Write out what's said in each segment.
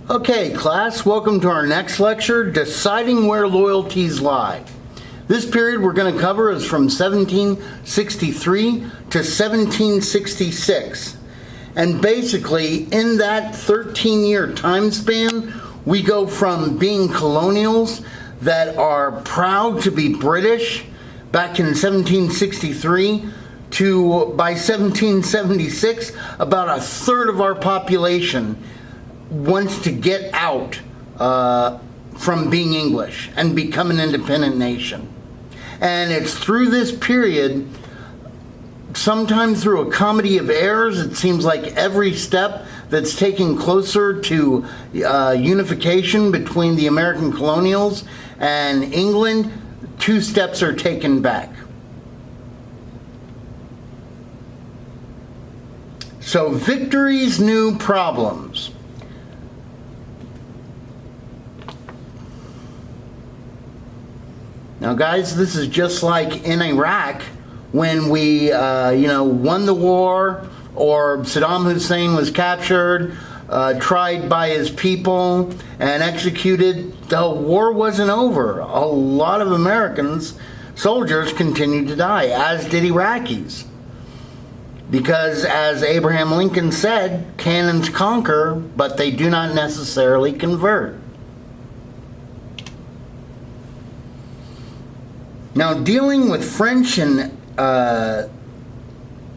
Okay, class, welcome to our next lecture, Deciding Where Loyalties Lie. This period we're going to cover is from 1763 to 1766. And basically, in that 13-year time span, we go from being colonials that are proud to be British back in 1763 to, by 1776, about a third of our population wants to get out from being English and become an independent nation. And it's through this period, sometimes through a comedy of errors, it seems like every step that's taking closer to unification between the American colonials and England, 2 steps are taken back. So victory's new problems. Now, guys, this is just like in Iraq when we, won the war, or Saddam Hussein was captured, tried by his people, and executed. The war wasn't over. A lot of Americans, soldiers, continued to die, as did Iraqis. Because, as Abraham Lincoln said, cannons conquer, but they do not necessarily convert. Now, dealing with French and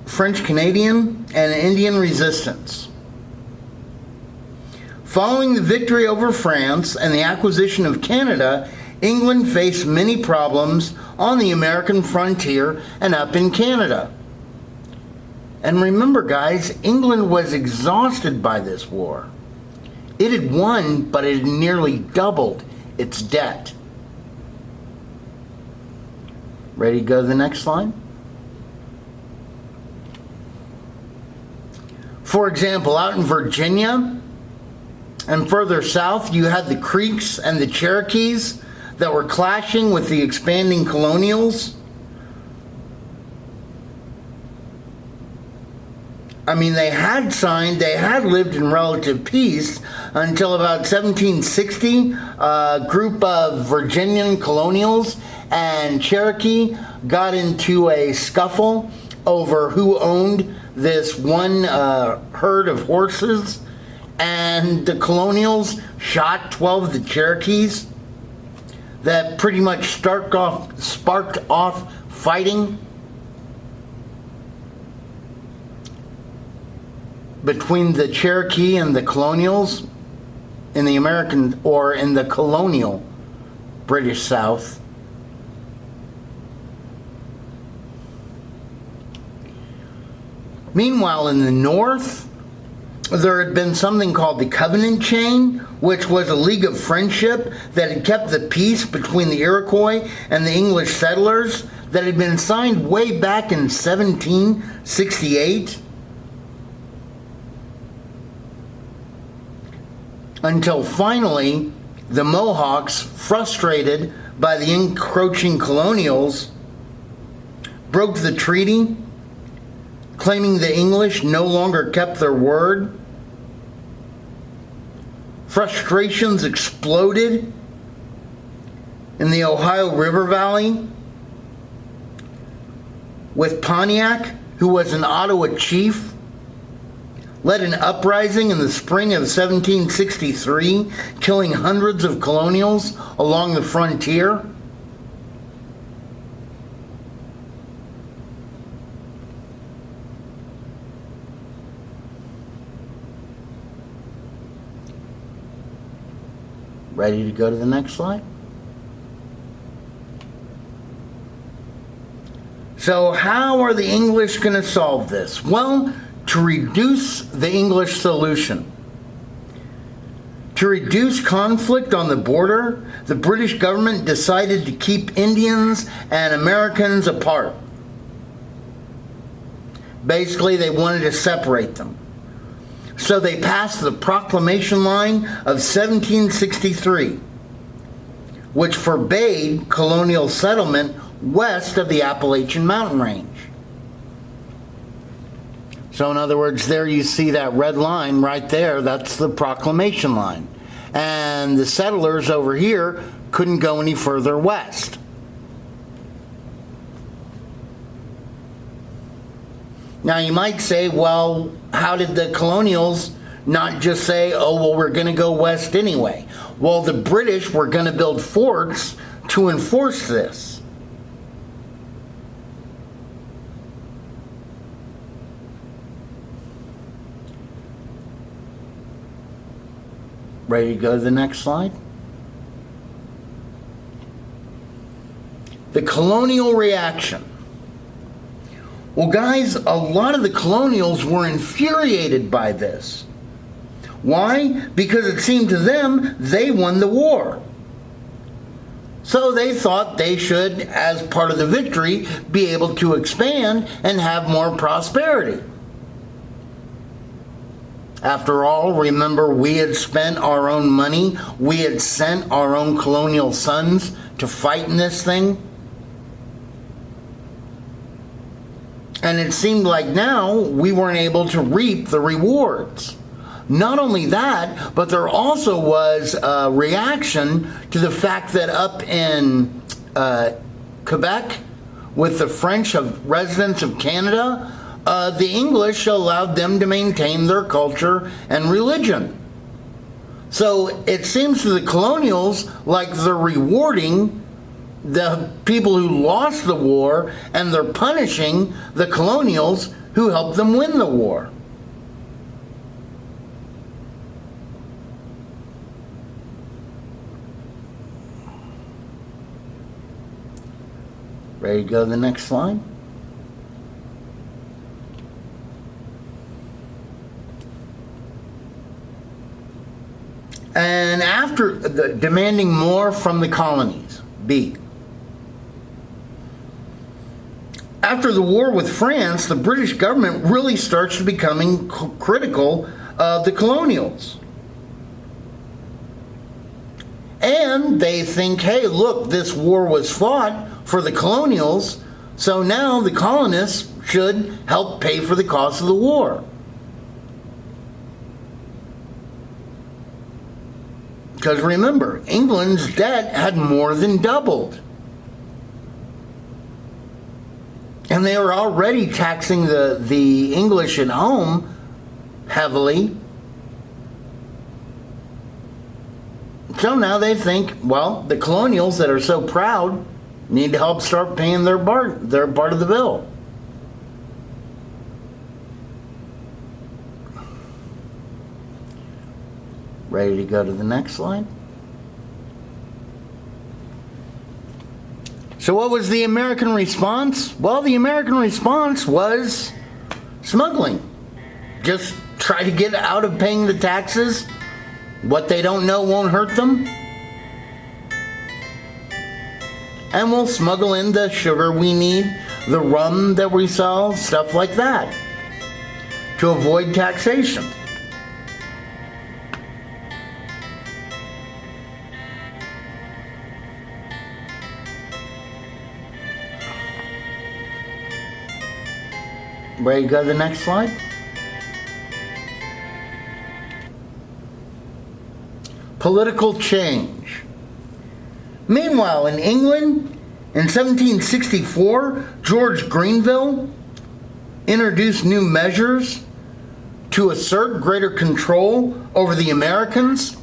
French-Canadian and Indian resistance. Following the victory over France and the acquisition of Canada, England faced many problems on the American frontier and up in Canada. And remember, guys, England was exhausted by this war. It had won, but it had nearly doubled its debt. Ready to go to the next slide? For example, out in Virginia and further south, you had the Creeks and the Cherokees that were clashing with the expanding colonials. I mean, they had lived in relative peace until about 1760. A group of Virginian colonials and Cherokee got into a scuffle over who owned this one herd of horses, and the colonials shot 12 of the Cherokees. That pretty much sparked off fighting between the Cherokee and the colonials in the American, or in the colonial British South. Meanwhile, in the North, there had been something called the Covenant Chain, which was a league of friendship that had kept the peace between the Iroquois and the English settlers that had been signed way back in 1768. Until finally, the Mohawks, frustrated by the encroaching colonials, broke the treaty, claiming the English no longer kept their word. Frustrations exploded in the Ohio River Valley, with Pontiac, who was an Ottawa chief, led an uprising in the spring of 1763, killing hundreds of colonials along the frontier. Ready to go to the next slide? So how are the English going to solve this? Well, to reduce the English solution. To reduce conflict on the border, the British government decided to keep Indians and Americans apart. Basically, they wanted to separate them. So they passed the Proclamation Line of 1763, which forbade colonial settlement west of the Appalachian Mountain Range. So in other words, there you see that red line right there, that's the Proclamation Line. and the settlers over here couldn't go any further west. Now you might say, well, how did the colonials not just say, oh, well, we're going to go west anyway? Well, the British were going to build forts to enforce this. Ready to go to the next slide? The colonial reaction. Well, guys, a lot of the colonials were infuriated by this. Why? Because it seemed to them they won the war. So they thought they should, as part of the victory, be able to expand and have more prosperity. After all, remember, we had spent our own money. We had sent our own colonial sons to fight in this thing. And it seemed like now we weren't able to reap the rewards. Not only that, but there also was a reaction to the fact that up in Quebec, with the French residents of Canada, the English allowed them to maintain their culture and religion. So it seems to the colonials like they're rewarding the people who lost the war, and they're punishing the colonials who helped them win the war. Ready to go to the next slide? And after demanding more from the colonies, B. After the war with France, the British government really starts to becoming critical of the colonials. And they think, hey, look, this war was fought for the colonials, so now the colonists should help pay for the cost of the war. Because remember, England's debt had more than doubled. And they were already taxing the English at home heavily. So now they think, well, the colonials that are so proud need to help start paying their part of the bill. Ready to go to the next slide? So what was the American response? Well, the American response was smuggling. Just try to get out of paying the taxes. What they don't know won't hurt them. And we'll smuggle in the sugar we need, the rum that we sell, stuff like that, to avoid taxation. Ready to go to the next slide? Political change. Meanwhile, in England, in 1764, George Grenville introduced new measures to assert greater control over the Americans.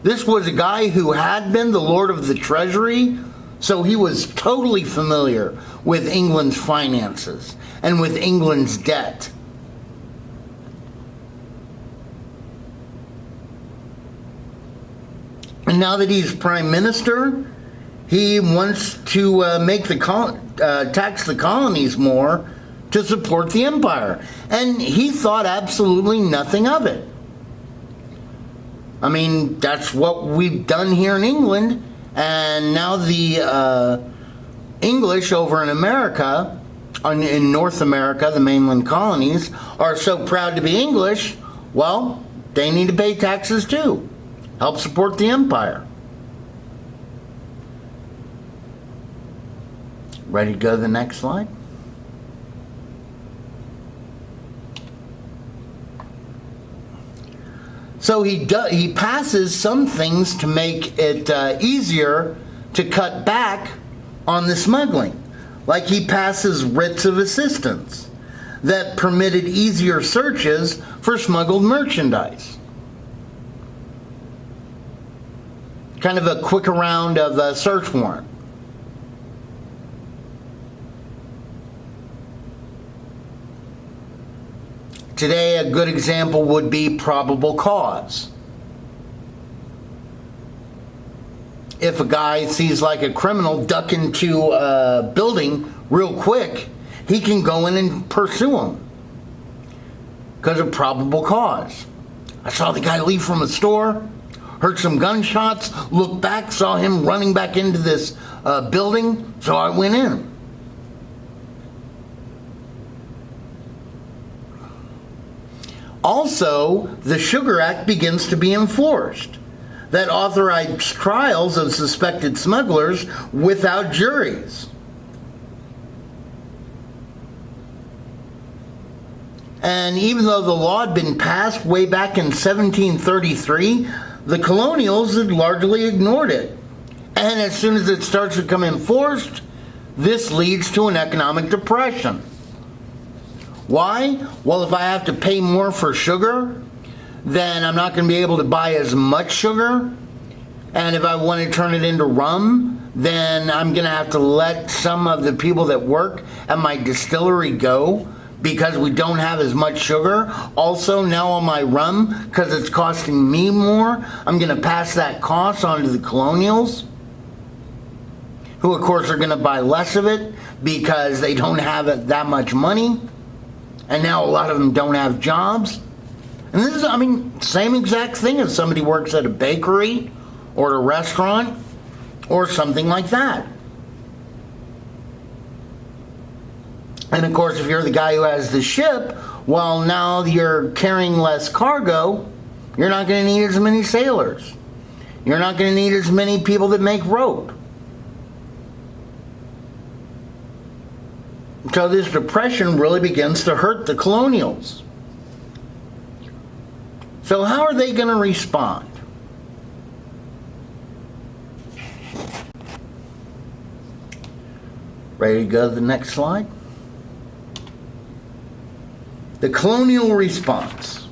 This was a guy who had been the Lord of the Treasury, so he was totally familiar with England's finances and with England's debt. And now that he's prime minister, he wants to tax the colonies more to support the empire. And he thought absolutely nothing of it. I mean, that's what we've done here in England. And now the English over in America, in North America, the mainland colonies, are so proud to be English, well, they need to pay taxes too. Help support the empire. Ready to go to the next slide? So he passes some things to make it easier to cut back on the smuggling. Like he passes writs of assistance that permitted easier searches for smuggled merchandise. Kind of a quicker round of a search warrant. Today, a good example would be probable cause. If a guy sees like a criminal duck into a building real quick, he can go in and pursue him because of probable cause. I saw the guy leave from a store, heard some gunshots, looked back, saw him running back into this building, so I went in. Also, the Sugar Act begins to be enforced that authorized trials of suspected smugglers without juries. And even though the law had been passed way back in 1733, the colonials had largely ignored it. And as soon as it starts to become enforced, this leads to an economic depression. Why? Well, if I have to pay more for sugar, then I'm not going to be able to buy as much sugar. And if I want to turn it into rum, then I'm going to have to let some of the people that work at my distillery go because we don't have as much sugar. Also, now on my rum, because it's costing me more, I'm going to pass that cost on to the colonials, who of course are going to buy less of it because they don't have that much money. And now a lot of them don't have jobs. And this is, same exact thing if somebody works at a bakery or a restaurant or something like that. And of course, if you're the guy who has the ship, well, now you're carrying less cargo, you're not going to need as many sailors. You're not going to need as many people that make rope. So this depression really begins to hurt the colonials. So how are they going to respond? Ready to go to the next slide? The colonial response.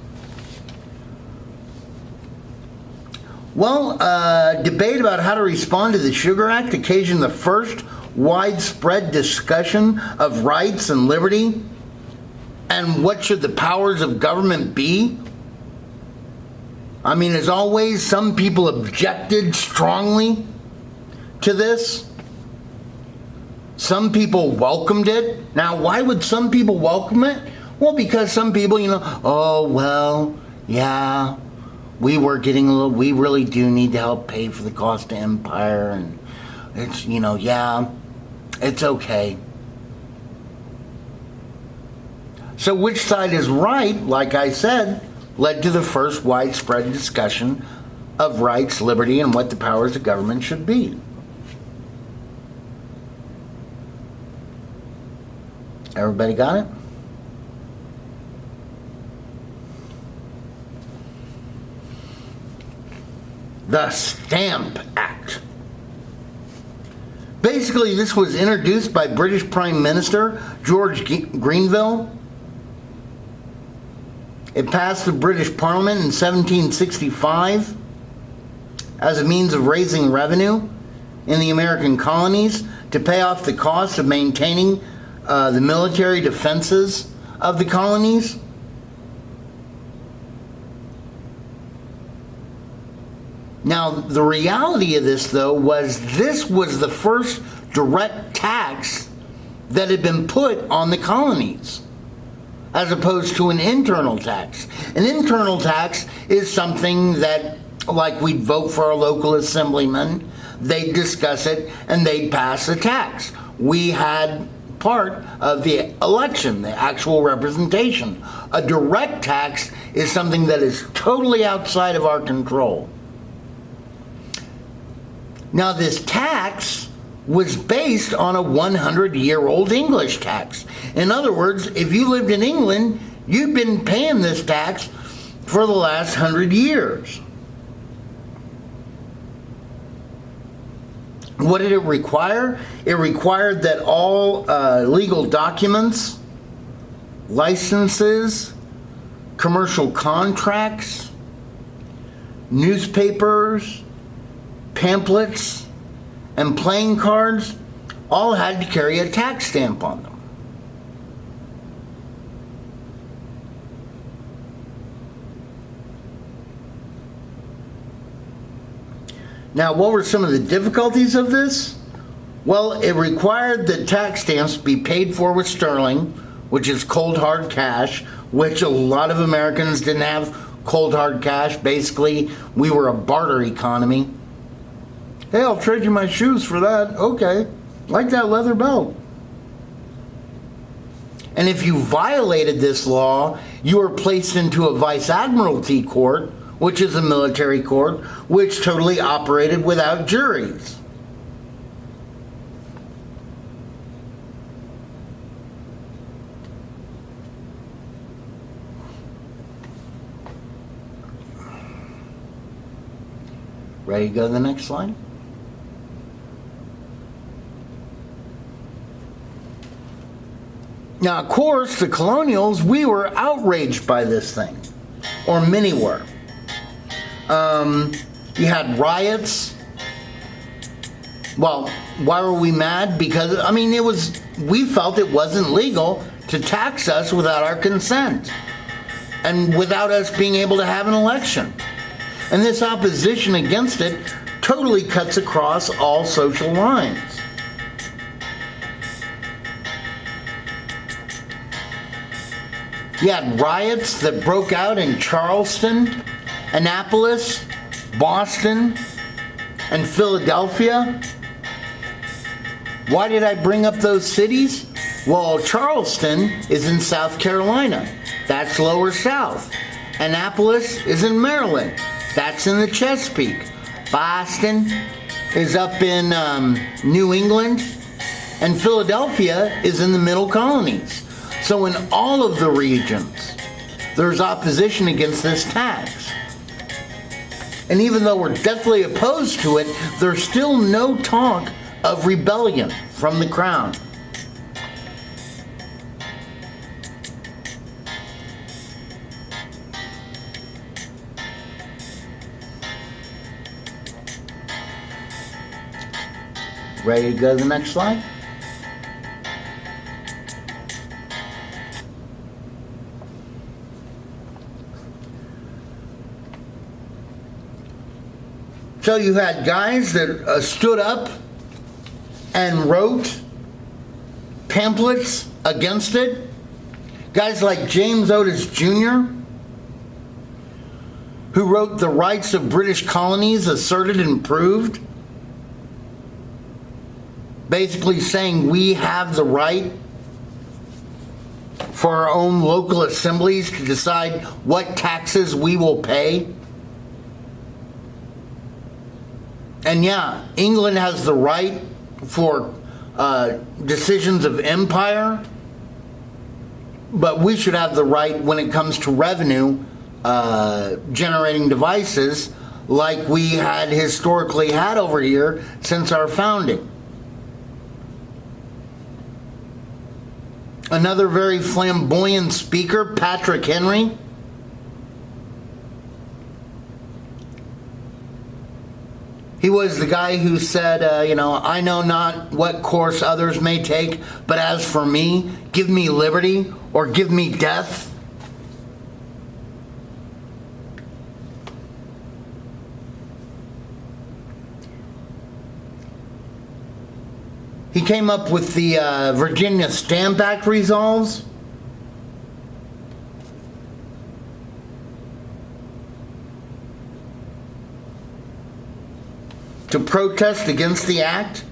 Well, debate about how to respond to the Sugar Act occasioned the first widespread discussion of rights and liberty and what should the powers of government be. As always, some people objected strongly to this. Some people welcomed it. Now, why would some people welcome it? Well, because some people, we were getting we really do need to help pay for the cost of empire, and it's, it's okay. So which side is right, like I said, led to the first widespread discussion of rights, liberty, and what the powers of government should be. Everybody got it? The Stamp Act. Basically, this was introduced by British Prime Minister George Grenville. It passed the British Parliament in 1765 as a means of raising revenue in the American colonies to pay off the cost of maintaining the military defenses of the colonies. Now, the reality of this, though, was this was the first direct tax that had been put on the colonies, as opposed to an internal tax. An internal tax is something that, like we'd vote for a local assemblyman, they'd discuss it, and they'd pass a tax. We had part of the election, the actual representation. A direct tax is something that is totally outside of our control. Now, this tax was based on a 100-year-old English tax. In other words, if you lived in England, you'd been paying this tax for the last 100 years. What did it require? It required that all legal documents, licenses, commercial contracts, newspapers, pamphlets, and playing cards all had to carry a tax stamp on them. Now, what were some of the difficulties of this? Well, it required that tax stamps be paid for with sterling, which is cold hard cash, which a lot of Americans didn't have cold hard cash. Basically, we were a barter economy. Hey, I'll trade you my shoes for that. Okay, like that leather belt. And if you violated this law, you were placed into a vice admiralty court, which is a military court, which totally operated without juries. Ready to go to the next slide? Now, of course, the colonials, we were outraged by this thing, or many were. You had riots. Well, why were we mad? Because, I mean, we felt it wasn't legal to tax us without our consent and without us being able to have an election. And this opposition against it totally cuts across all social lines. You had riots that broke out in Charleston, Annapolis, Boston, and Philadelphia. Why did I bring up those cities? Well, Charleston is in South Carolina. That's lower south. Annapolis is in Maryland. That's in the Chesapeake. Boston is up in New England. And Philadelphia is in the middle colonies. So in all of the regions, there's opposition against this tax. And even though we're deathly opposed to it, there's still no talk of rebellion from the crown. Ready to go to the next slide? So you had guys that stood up and wrote pamphlets against it. Guys like James Otis Jr., who wrote The Rights of British Colonies Asserted and Proved, basically saying we have the right for our own local assemblies to decide what taxes we will pay. And yeah, England has the right for decisions of empire, but we should have the right when it comes to revenue generating devices like we had historically had over here since our founding. Another very flamboyant speaker, Patrick Henry, he was the guy who said, I know not what course others may take, but as for me, give me liberty or give me death. He came up with the Virginia Stamp Act resolves. To protest against the act.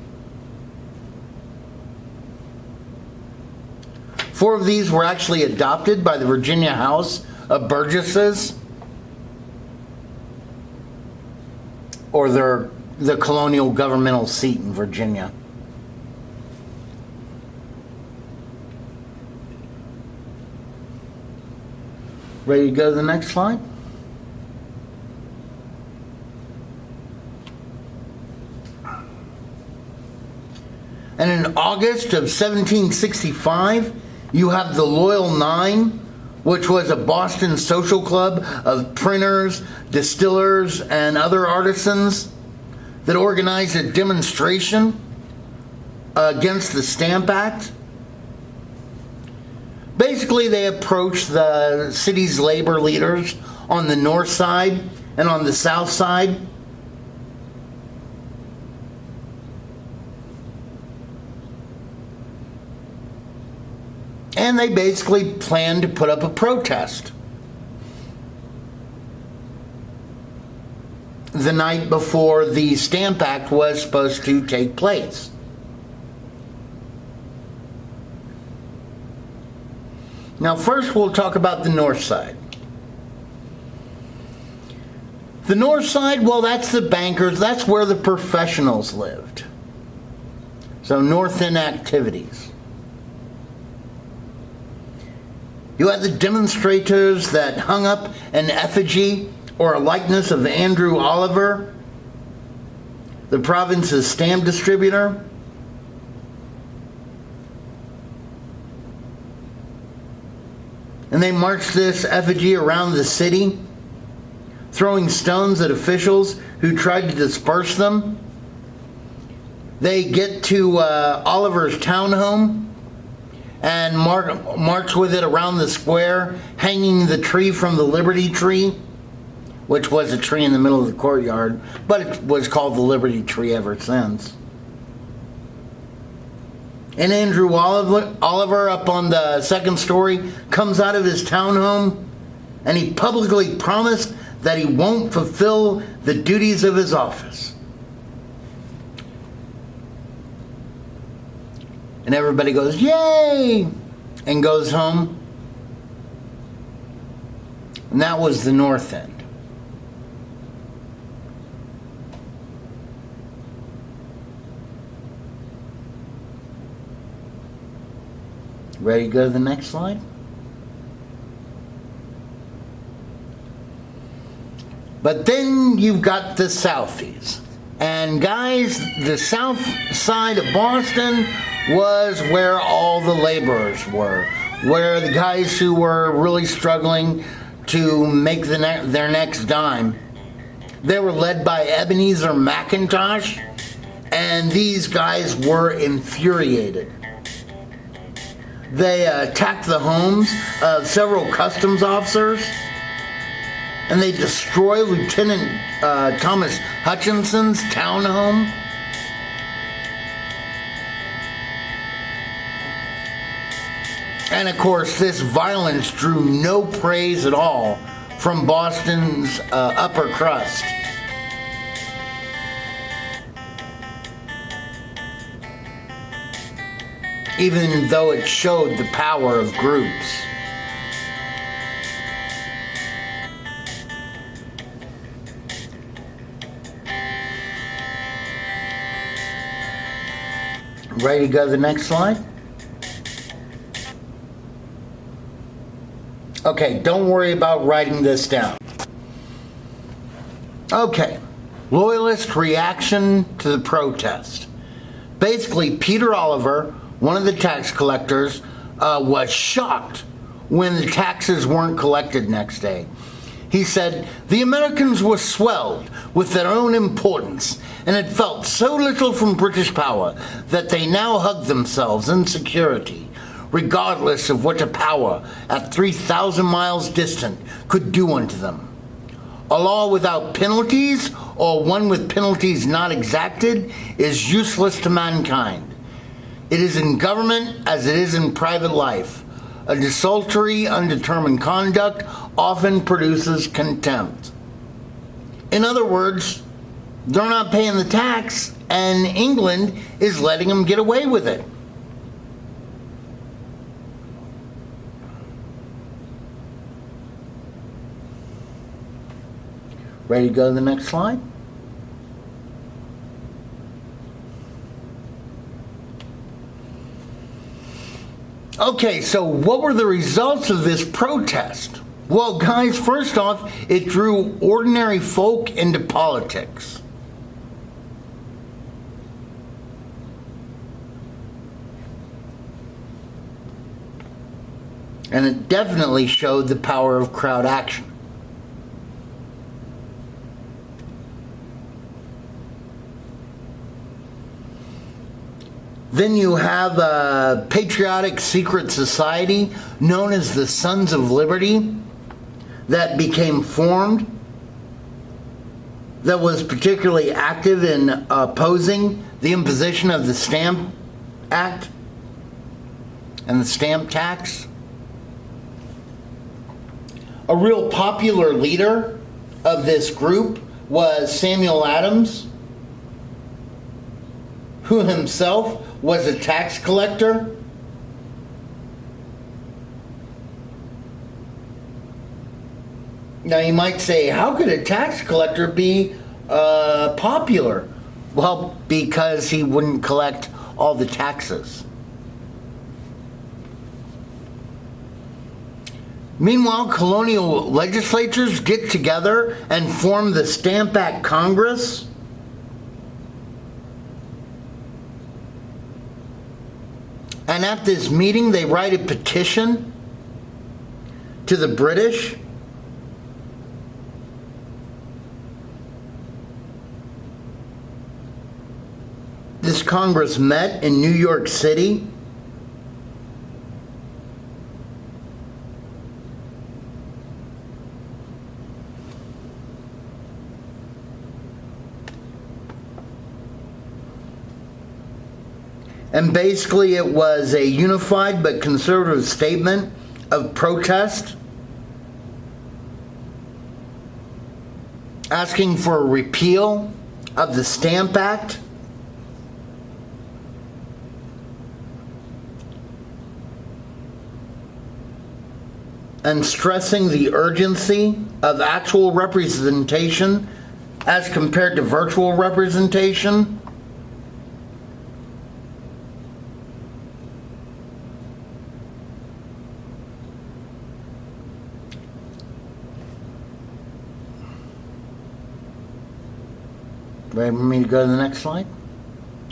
4 of these were actually adopted by the Virginia House of Burgesses, or the colonial governmental seat in Virginia. Ready to go to the next slide? And in August of 1765, you have the Loyal Nine, which was a Boston social club of printers, distillers, and other artisans that organized a demonstration against the Stamp Act. Basically, they approached the city's labor leaders on the north side and on the south side. And they basically planned to put up a protest the night before the Stamp Act was supposed to take place. Now, first we'll talk about the north side. The north side, well, that's the bankers, that's where the professionals lived. So, North End activities. You had the demonstrators that hung up an effigy or a likeness of Andrew Oliver, the province's stamp distributor. And they marched this effigy around the city, throwing stones at officials who tried to disperse them. They get to Oliver's townhome and march with it around the square, hanging the tree from the Liberty Tree, which was a tree in the middle of the courtyard, but it was called the Liberty Tree ever since. And Andrew Oliver, up on the second story, comes out of his townhome, and he publicly promised that he won't fulfill the duties of his office. And everybody goes, yay! And goes home. And that was the North End. Ready to go to the next slide? But then you've got the Southies. And guys, the south side of Boston was where all the laborers were, where the guys who were really struggling to make their next dime. They were led by Ebenezer McIntosh, and these guys were infuriated. They attacked the homes of several customs officers, and they destroyed Lieutenant Thomas Hutchinson's townhome. And of course, this violence drew no praise at all from Boston's upper crust. Even though it showed the power of groups. Ready to go to the next slide? Okay, don't worry about writing this down. Okay, Loyalist reaction to the protest. Basically, Peter Oliver, one of the tax collectors, was shocked when the taxes weren't collected next day. He said, the Americans were swelled with their own importance and had felt so little from British power that they now hugged themselves in security, regardless of what a power at 3,000 miles distant could do unto them. A law without penalties, or one with penalties not exacted, is useless to mankind. It is in government as it is in private life. A desultory, undetermined conduct often produces contempt. In other words, they're not paying the tax, and England is letting them get away with it. Ready to go to the next slide? Okay, so what were the results of this protest? Well, guys, first off, it drew ordinary folk into politics. And it definitely showed the power of crowd action. Then you have a patriotic secret society known as the Sons of Liberty that became formed, that was particularly active in opposing the imposition of the Stamp Act and the stamp tax. A real popular leader of this group was Samuel Adams, who himself was a tax collector. Now you might say, how could a tax collector be popular? Well, because he wouldn't collect all the taxes. Meanwhile, colonial legislatures get together and form the Stamp Act Congress. And at this meeting, they write a petition to the British This Congress met in New York City. And basically it was a unified but conservative statement of protest, asking for a repeal of the Stamp Act, and stressing the urgency of actual representation as compared to virtual representation. Ready for me to go to the next slide?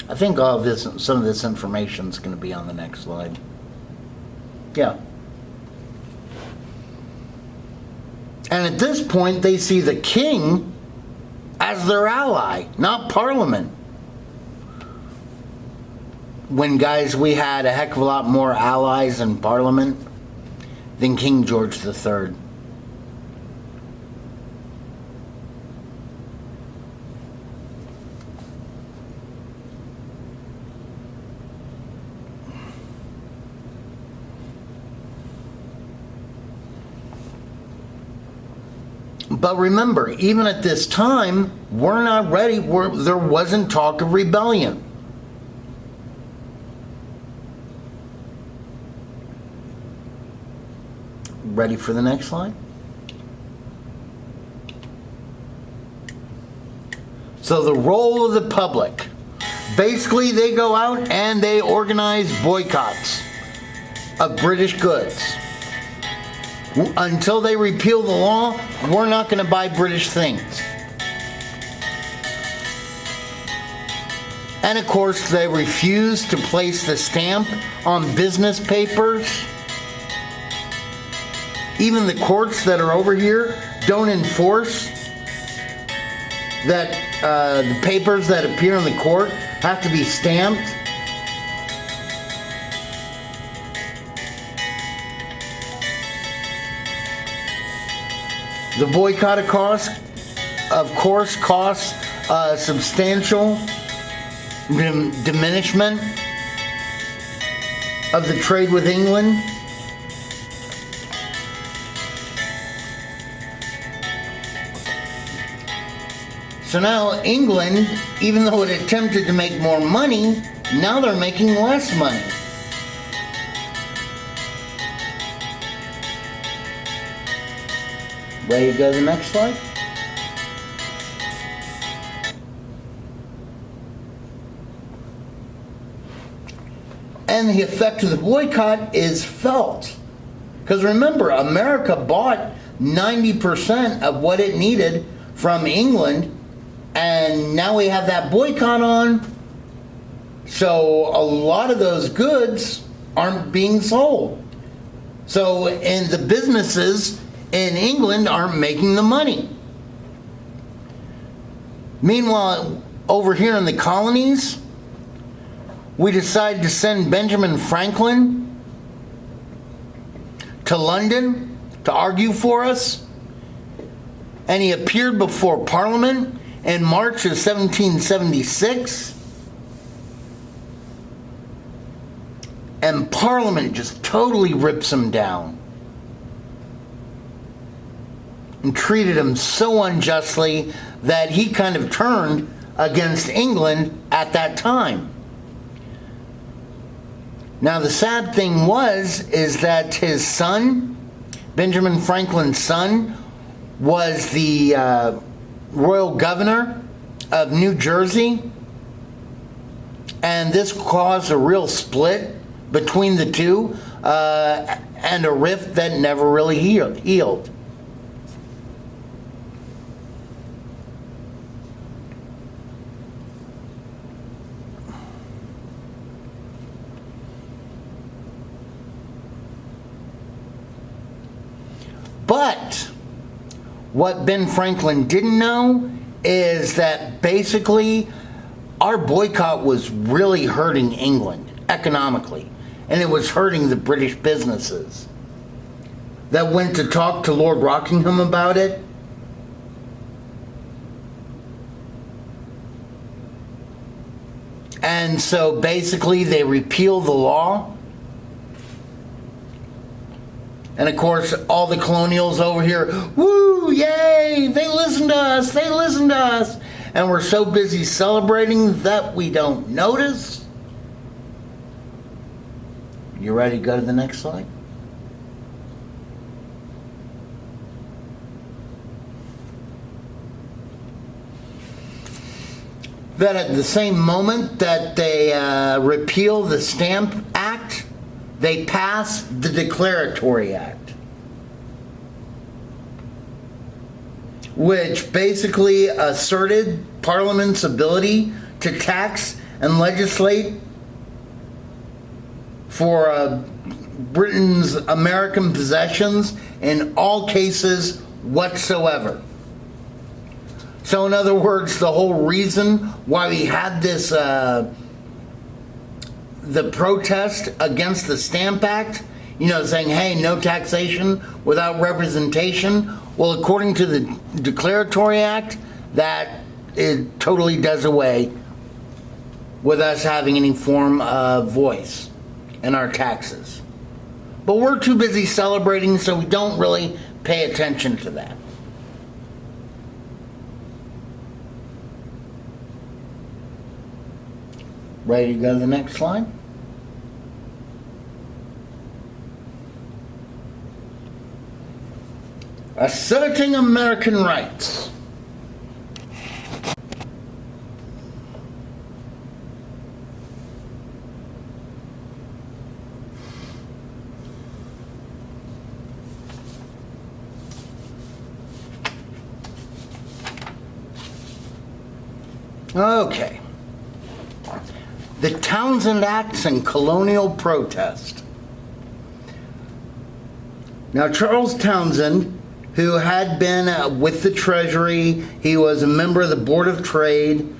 I think all of this, some of this information is going to be on the next slide. Yeah. And at this point, they see the king as their ally, not Parliament. When, guys, we had a heck of a lot more allies in Parliament than King George III. But remember, even at this time, we're not ready. There wasn't talk of rebellion. Ready for the next slide? So the role of the public. Basically, they go out and they organize boycotts of British goods. Until they repeal the law, we're not going to buy British things. And of course, they refuse to place the stamp on business papers. Even the courts that are over here don't enforce that the papers that appear in the court have to be stamped. The boycott, of course, costs a substantial diminishment of the trade with England. So now England, even though it attempted to make more money, now they're making less money. Ready to go to the next slide? And the effect of the boycott is felt. Because remember, America bought 90% of what it needed from England, and now we have that boycott on. So a lot of those goods aren't being sold. And the businesses in England aren't making the money. Meanwhile, over here in the colonies, we decided to send Benjamin Franklin to London to argue for us. And he appeared before Parliament in March of 1776. And Parliament just totally rips him down and treated him so unjustly that he kind of turned against England at that time. Now the sad thing is that his son, Benjamin Franklin's son, was the royal governor of New Jersey, and this caused a real split between the two, and a rift that never really healed. But what Ben Franklin didn't know is that basically our boycott was really hurting England economically, and it was hurting the British businesses that went to talk to Lord Rockingham about it. And so basically they repealed the law. And of course, all the colonials over here, woo, yay, they listen to us, they listen to us. And we're so busy celebrating that we don't notice. You ready to go to the next slide? That at the same moment that they repeal the Stamp Act, they pass the Declaratory Act, which basically asserted Parliament's ability to tax and legislate for Britain's American possessions in all cases whatsoever. So in other words, the whole reason why we had this the protest against the Stamp Act, saying, hey, no taxation without representation. Well, according to the Declaratory Act, that it totally does away with us having any form of voice in our taxes. But we're too busy celebrating, so we don't really pay attention to that. Ready to go to the next slide? Asserting American rights. Okay. The Townshend Acts and colonial protest. Now, Charles Townshend, who had been with the Treasury, he was a member of the Board of Trade,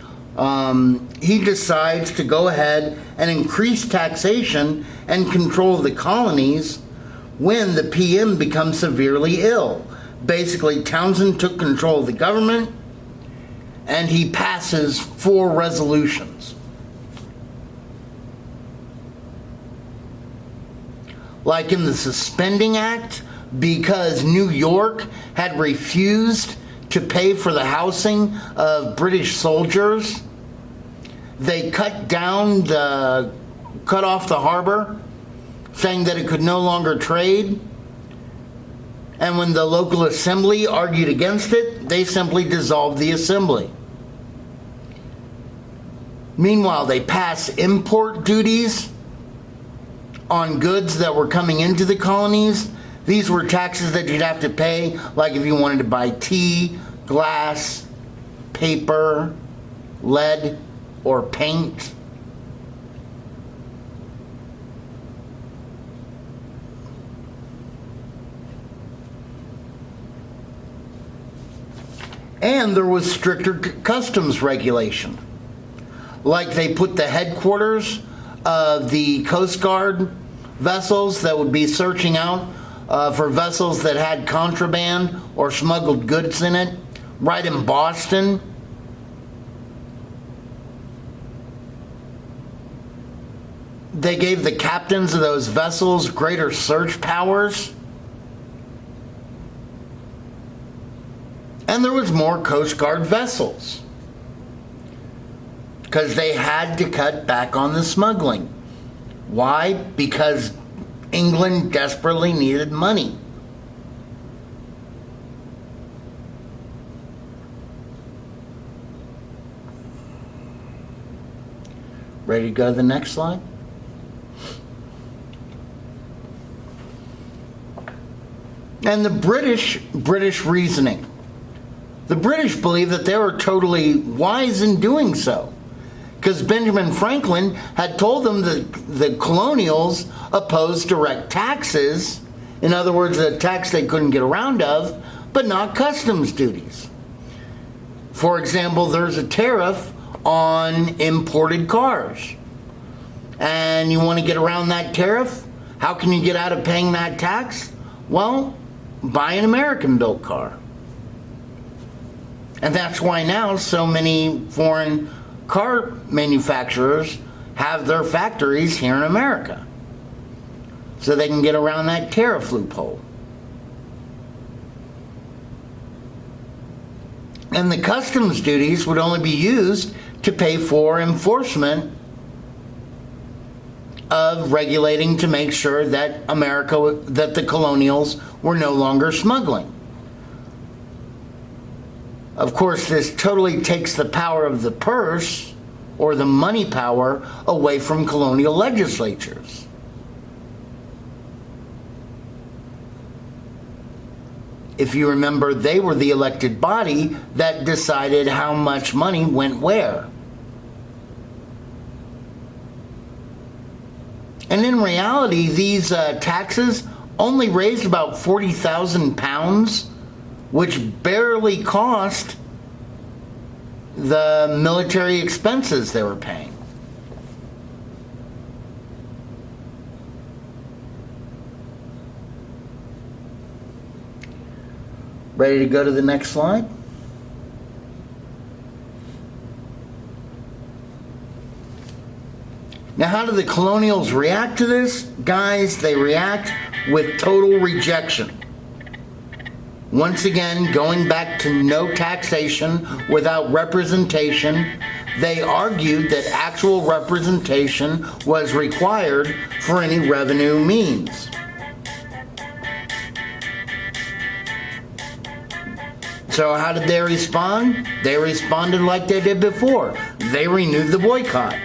he decides to go ahead and increase taxation and control of the colonies when the PM becomes severely ill. Basically, Townshend took control of the government, and he passes 4 resolutions. Like in the Suspending Act, because New York had refused to pay for the housing of British soldiers, they cut off the harbor, saying that it could no longer trade. And when the local assembly argued against it, they simply dissolved the assembly. Meanwhile, they passed import duties on goods that were coming into the colonies. These were taxes that you'd have to pay, like if you wanted to buy tea, glass, paper, lead, or paint. And there was stricter customs regulation. Like they put the headquarters of the Coast Guard vessels that would be searching out for vessels that had contraband or smuggled goods in it, right in Boston. They gave the captains of those vessels greater search powers. And there was more Coast Guard vessels, because they had to cut back on the smuggling. Why? Because England desperately needed money. Ready to go to the next slide? And the British reasoning. The British believed that they were totally wise in doing so, because Benjamin Franklin had told them that the colonials opposed direct taxes, in other words, a tax they couldn't get around of, but not customs duties. For example, there's a tariff on imported cars, and you want to get around that tariff? How can you get out of paying that tax? Well, buy an American-built car. And that's why now so many foreign car manufacturers have their factories here in America, so they can get around that tariff loophole. And the customs duties would only be used to pay for enforcement of regulating to make sure that that the colonials were no longer smuggling. Of course, this totally takes the power of the purse, or the money power, away from colonial legislatures. If you remember, they were the elected body that decided how much money went where. And in reality, these taxes only raised about £40,000, which barely cost the military expenses they were paying. Ready to go to the next slide? Now, how do the colonials react to this? Guys, they react with total rejection. Once again, going back to no taxation without representation, they argued that actual representation was required for any revenue means. So how did they respond? They responded like they did before. They renewed the boycott.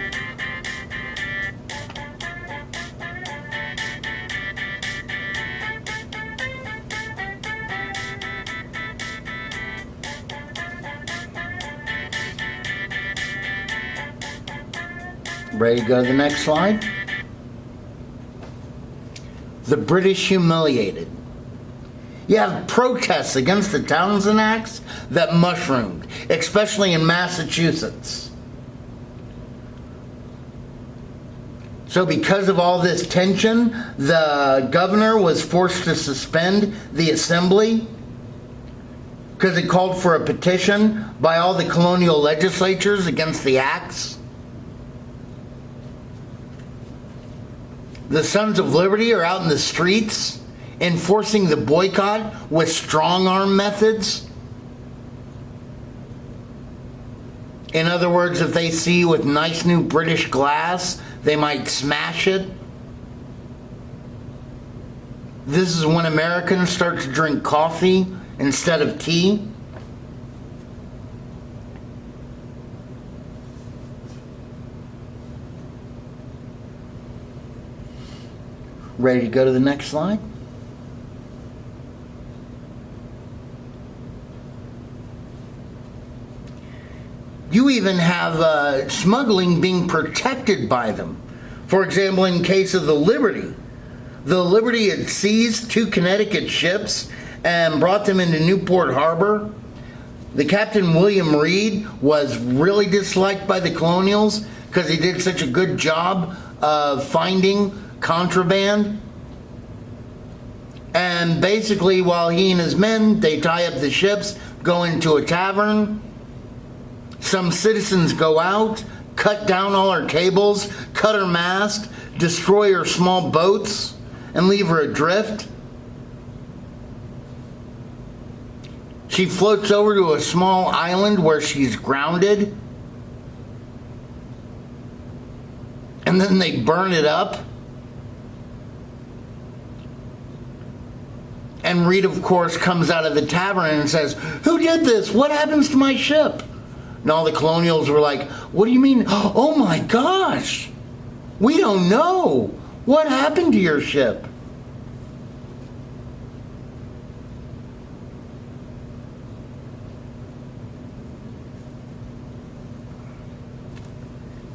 Ready to go to the next slide? The British humiliated. You have protests against the Townshend Acts that mushroomed, especially in Massachusetts. So because of all this tension, the governor was forced to suspend the assembly because it called for a petition by all the colonial legislatures against the acts. The Sons of Liberty are out in the streets enforcing the boycott with strong-arm methods. In other words, if they see you with nice new British glass, they might smash it. This is when Americans start to drink coffee instead of tea. Ready to go to the next slide? You even have smuggling being protected by them. For example, in case of the Liberty had seized 2 Connecticut ships and brought them into Newport Harbor. The Captain William Reed was really disliked by the colonials because he did such a good job of finding contraband. And basically, while he and his men, they tie up the ships, go into a tavern. Some citizens go out, cut down all her cables, cut her mast, destroy her small boats, and leave her adrift. She floats over to a small island where she's grounded. And then they burn it up. And Reed, of course, comes out of the tavern and says, "Who did this? What happens to my ship?" And all the colonials were like, "What do you mean? Oh my gosh! We don't know. What happened to your ship?"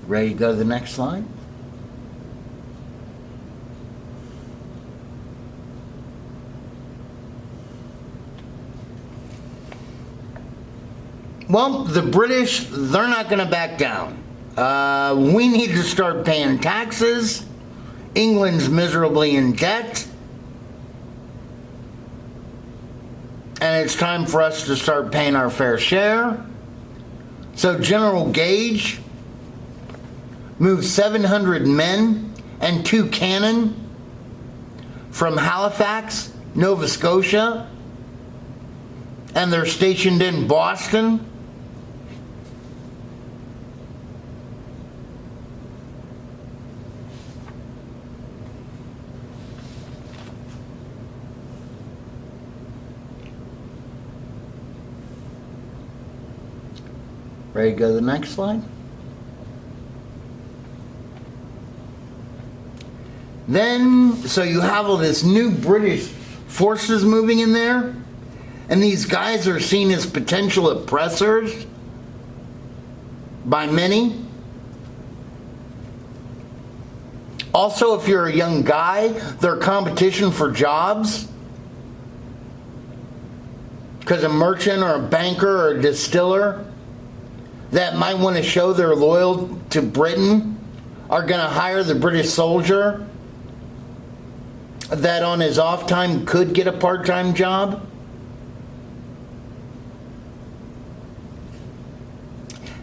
Ready to go to the next slide? Well, the British, they're not going to back down. We need to start paying taxes. England's miserably in debt. And it's time for us to start paying our fair share. So General Gage moved 700 men and 2 cannon from Halifax, Nova Scotia, and they're stationed in Boston. Ready to go to the next slide? Then, so you have all this new British forces moving in there, and these guys are seen as potential oppressors by many. Also, if you're a young guy, they're competition for jobs. Because a merchant or a banker or a distiller that might want to show they're loyal to Britain are going to hire the British soldier that on his off time could get a part-time job.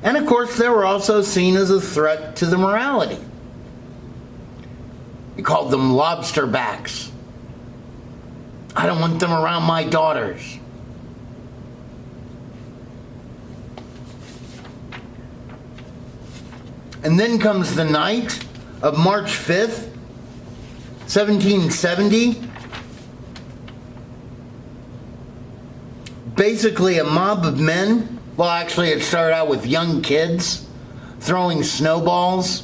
And of course, they were also seen as a threat to the morality. He called them lobster backs. I don't want them around my daughters. And then comes the night of March 5th, 1770. Basically a mob of men, well actually it started out with young kids, throwing snowballs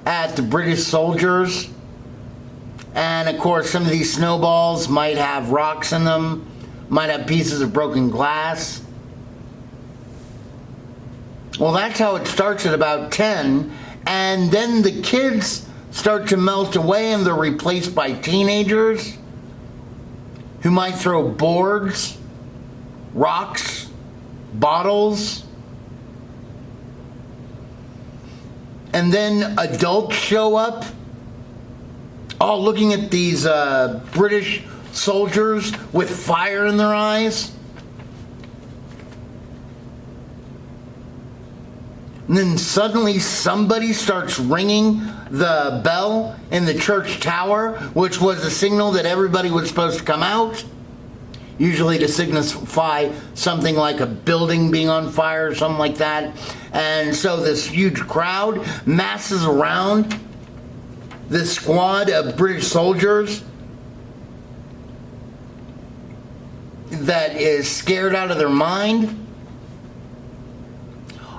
at the British soldiers. And of course some of these snowballs might have rocks in them, might have pieces of broken glass. Well, that's how it starts at about 10, and then the kids start to melt away and they're replaced by teenagers who might throw boards, rocks, bottles. And then adults show up, all looking at these British soldiers with fire in their eyes. And then suddenly somebody starts ringing the bell in the church tower, which was a signal that everybody was supposed to come out, usually to signify something like a building being on fire or something like that. And so this huge crowd masses around this squad of British soldiers that is scared out of their mind.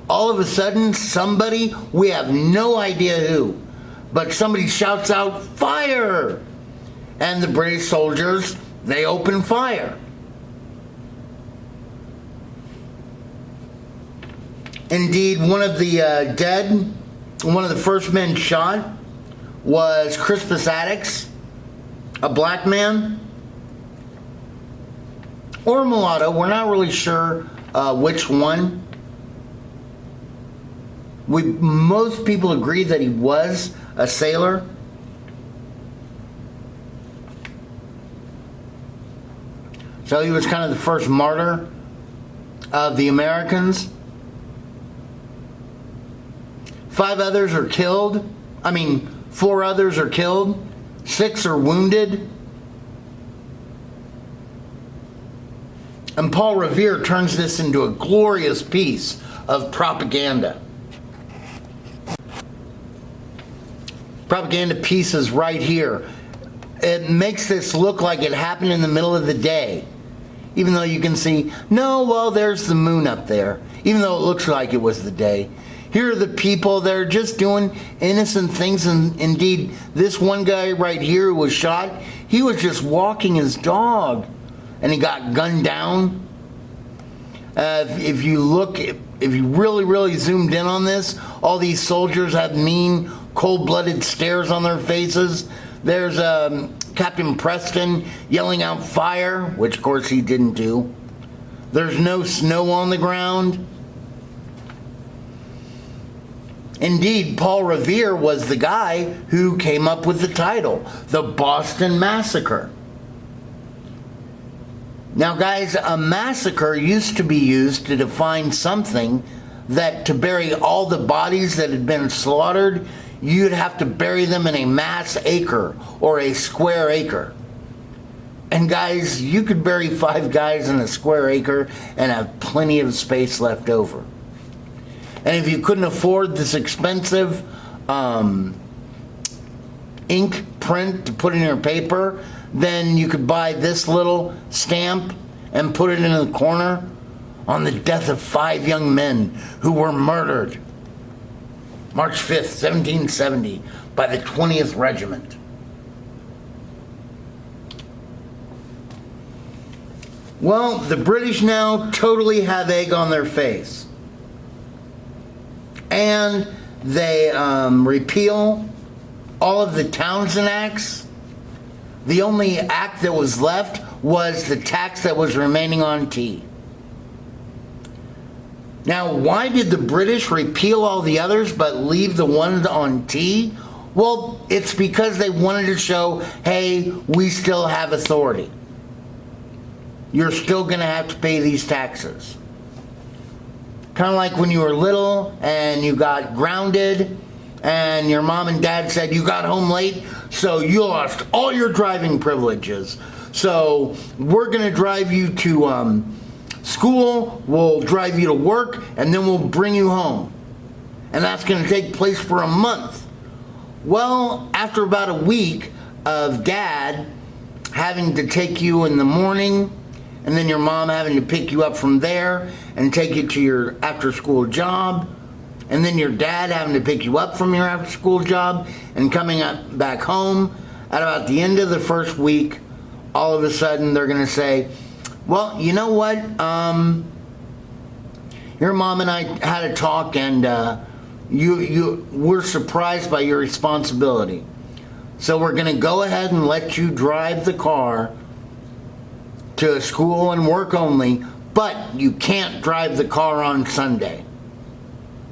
All of a sudden, somebody, we have no idea who, but somebody shouts out, "Fire!" And the British soldiers, they open fire. Indeed, one of the dead, one of the first men shot was Crispus Attucks, a black man, or a mulatto, we're not really sure which one. Most people agree that he was a sailor. So he was kind of the first martyr of the Americans. 4 others are killed. 6 are wounded. And Paul Revere turns this into a glorious piece of propaganda. Propaganda pieces right here. It makes this look like it happened in the middle of the day. Even though you can see, no, well, there's the moon up there. Even though it looks like it was the day. Here are the people that are just doing innocent things. And indeed, this one guy right here who was shot, he was just walking his dog. And he got gunned down. If you really, really zoomed in on this, all these soldiers have mean, cold-blooded stares on their faces. There's Captain Preston yelling out fire, which of course he didn't do. There's no snow on the ground. Indeed, Paul Revere was the guy who came up with the title, the Boston Massacre. Now guys, a massacre used to be used to define something that to bury all the bodies that had been slaughtered, you'd have to bury them in a mass acre or a square acre. And guys, you could bury 5 guys in a square acre and have plenty of space left over. And if you couldn't afford this expensive ink print to put in your paper, then you could buy this little stamp and put it in the corner on the death of 5 young men who were murdered March 5th, 1770 by the 20th Regiment. Well, the British now totally have egg on their face. And they repeal all of the Townshend Acts. The only act that was left was the tax that was remaining on tea. Now, why did the British repeal all the others but leave the ones on tea? Well, it's because they wanted to show, hey, we still have authority. You're still going to have to pay these taxes. Kind of like when you were little and you got grounded and your mom and dad said you got home late, so you lost all your driving privileges. So we're going to drive you to school, we'll drive you to work, and then we'll bring you home. And that's going to take place for a month. Well, after about a week of dad having to take you in the morning, and then your mom having to pick you up from there and take you to your after-school job, and then your dad having to pick you up from your after-school job and coming up back home, at about the end of the first week, all of a sudden they're going to say, well, you know what, your mom and I had a talk and you were surprised by your responsibility. So we're going to go ahead and let you drive the car to school and work only, but you can't drive the car on Sunday.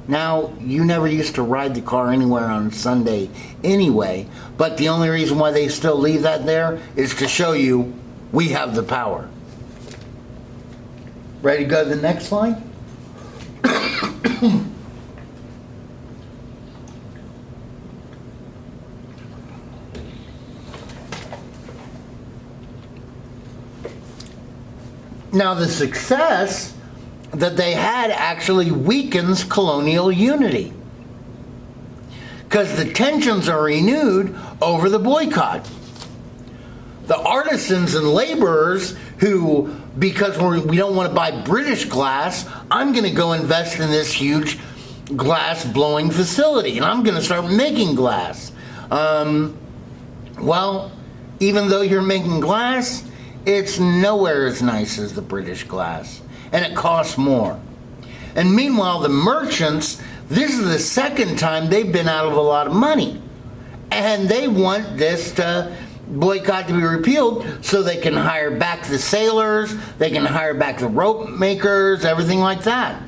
Now, you never used to ride the car anywhere on Sunday anyway, but the only reason why they still leave that there is to show you we have the power. Ready to go to the next slide? Now, the success that they had actually weakens colonial unity, because the tensions are renewed over the boycott. The artisans and laborers who, because we don't want to buy British glass, I'm going to go invest in this huge glass blowing facility and I'm going to start making glass. Well, even though you're making glass, it's nowhere as nice as the British glass, and it costs more. And meanwhile, the merchants, this is the second time they've been out of a lot of money, and they want this to boycott to be repealed so they can hire back the sailors, they can hire back the rope makers, everything like that.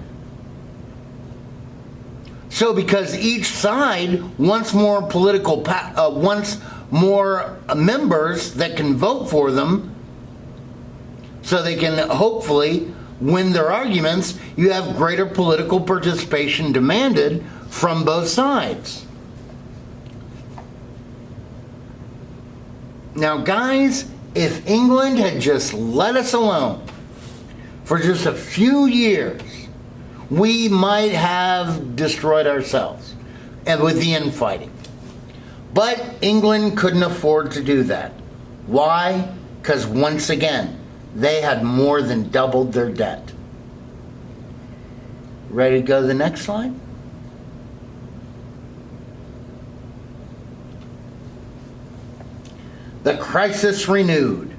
So because each side wants more wants more members that can vote for them, so they can hopefully win their arguments, you have greater political participation demanded from both sides. Now, guys, if England had just let us alone for just a few years, we might have destroyed ourselves and with the infighting. But England couldn't afford to do that. Why? Because once again, they had more than doubled their debt. Ready to go to the next slide? The crisis renewed.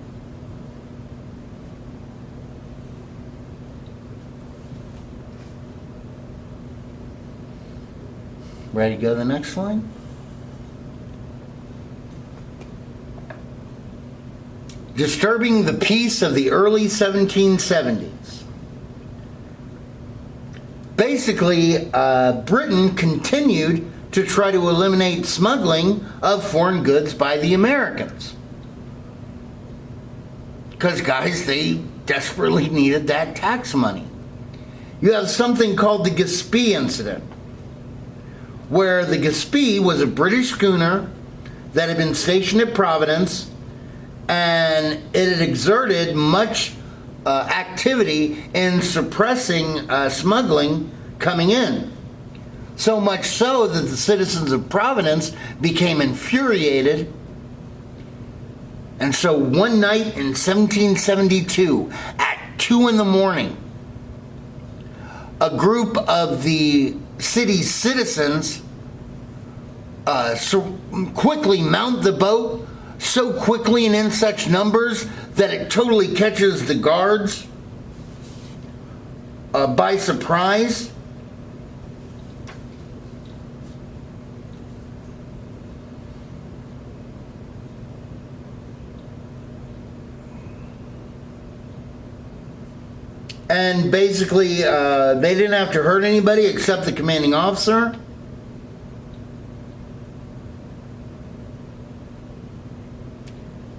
Ready to go to the next slide? Disturbing the peace of the early 1770s. Basically, Britain continued to try to eliminate smuggling of foreign goods by the Americans. Because, guys, they desperately needed that tax money. You have something called the Gaspee Incident, where the Gaspee was a British schooner that had been stationed at Providence, and it had exerted much activity in suppressing smuggling coming in. So much so that the citizens of Providence became infuriated. And so one night in 1772, at 2 in the morning, a group of the city's citizens quickly mount the boat so quickly and in such numbers that it totally catches the guards by surprise. And basically, they didn't have to hurt anybody except the commanding officer.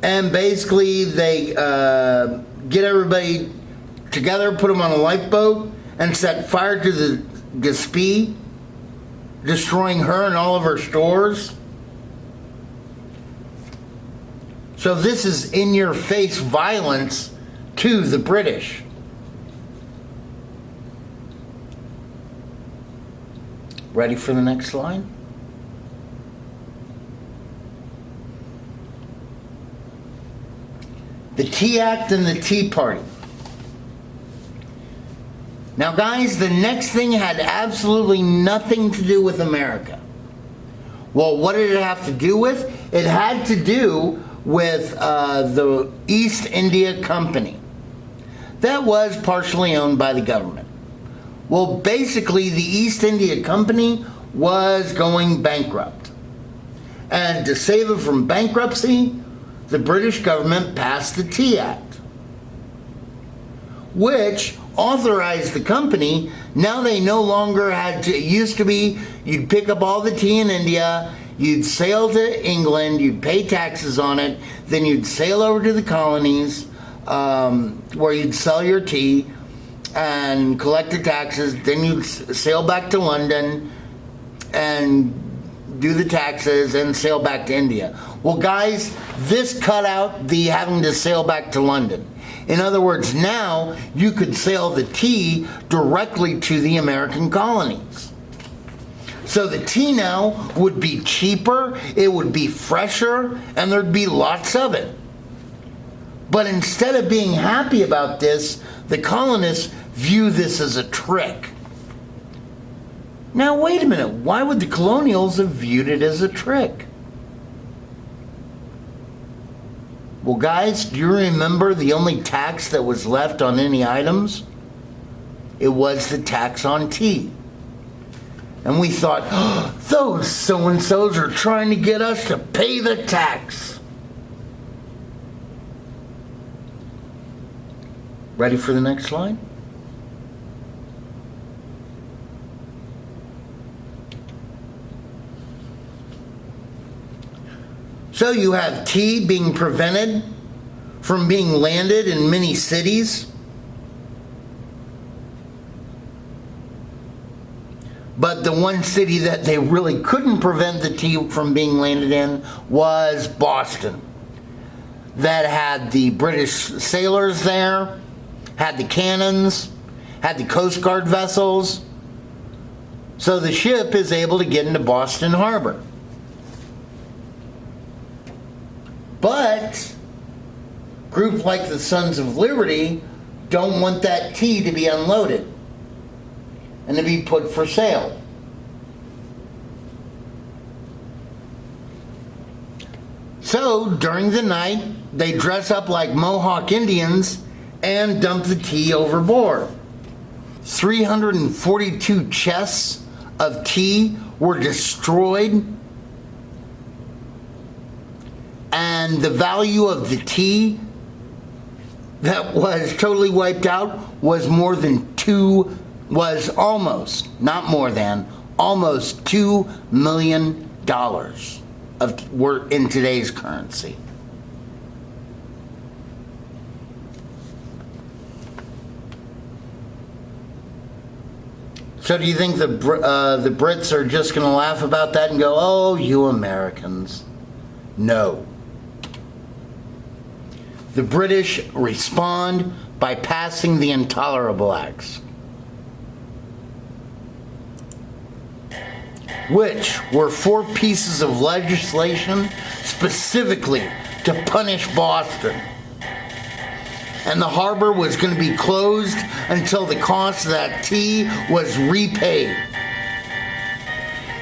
And basically, they get everybody together, put them on a lifeboat, and set fire to the Gaspee, destroying her and all of her stores. So this is in-your-face violence to the British. Ready for the next slide? The Tea Act and the Tea Party. Now, guys, the next thing had absolutely nothing to do with America. Well, what did it have to do with? It had to do with the East India Company. That was partially owned by the government. Well, basically, the East India Company was going bankrupt. And to save it from bankruptcy, the British government passed the Tea Act, which authorized the company. Now they no longer had to, it used to be you'd pick up all the tea in India, you'd sail to England, you'd pay taxes on it, then you'd sail over to the colonies where you'd sell your tea and collect the taxes, then you'd sail back to London and do the taxes and sail back to India. Well, guys, this cut out the having to sail back to London. In other words, now you could sail the tea directly to the American colonies. So the tea now would be cheaper, it would be fresher, and there'd be lots of it. But instead of being happy about this, the colonists view this as a trick. Now, wait a minute. Why would the colonials have viewed it as a trick? Well, guys, do you remember the only tax that was left on any items? It was the tax on tea. And we thought, oh, those so-and-sos are trying to get us to pay the tax. Ready for the next slide? So you have tea being prevented from being landed in many cities. But the one city that they really couldn't prevent the tea from being landed in was Boston. That had the British sailors there, had the cannons, had the Coast Guard vessels. So the ship is able to get into Boston Harbor. But groups like the Sons of Liberty don't want that tea to be unloaded and to be put for sale. So during the night, they dress up like Mohawk Indians and dump the tea overboard. 342 chests of tea were destroyed, and the value of the tea that was totally wiped out was almost $2 million in today's currency. So do you think the Brits are just going to laugh about that and go, "Oh, you Americans"? No. The British respond by passing the Intolerable Acts, which were 4 pieces of legislation specifically to punish Boston. And the harbor was going to be closed until the cost of that tea was repaid.